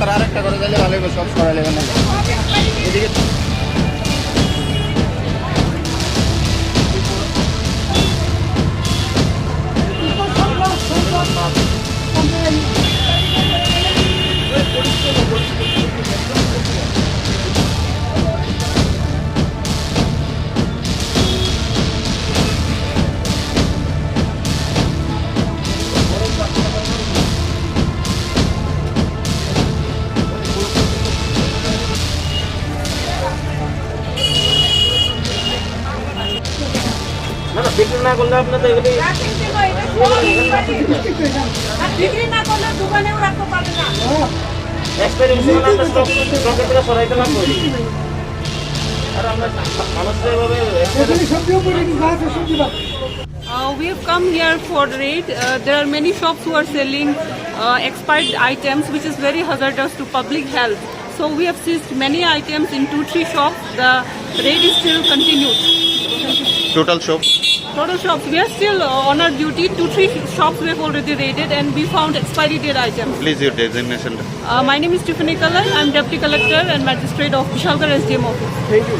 তারা আরেকটা করে দিলে ভালো হবে, সব সরাই নেবেন না এদিকে। বিক্রি না করলে আপনি তো এগুলি বিক্রি না করলে দোকানেও রাখতে পারবে না। এক্সপেরিয়েন্স মানে আমরা স্টকের থেকে সরাইতে লাগবে আর আমরা মানুষের এভাবে We have come here for raid. There are many shops who are selling expired items, which is very hazardous to public health. So we have seized many items in 2-3 shops. The raid is still continued. Total shop? Total shops. We are still on our duty. 2-3 shops we have already raided, and we found expiry date items. Please your designation. My name is Tiffany Kalai. I'm Deputy Collector and Magistrate of BISHALGHAR SDM office. Thank you.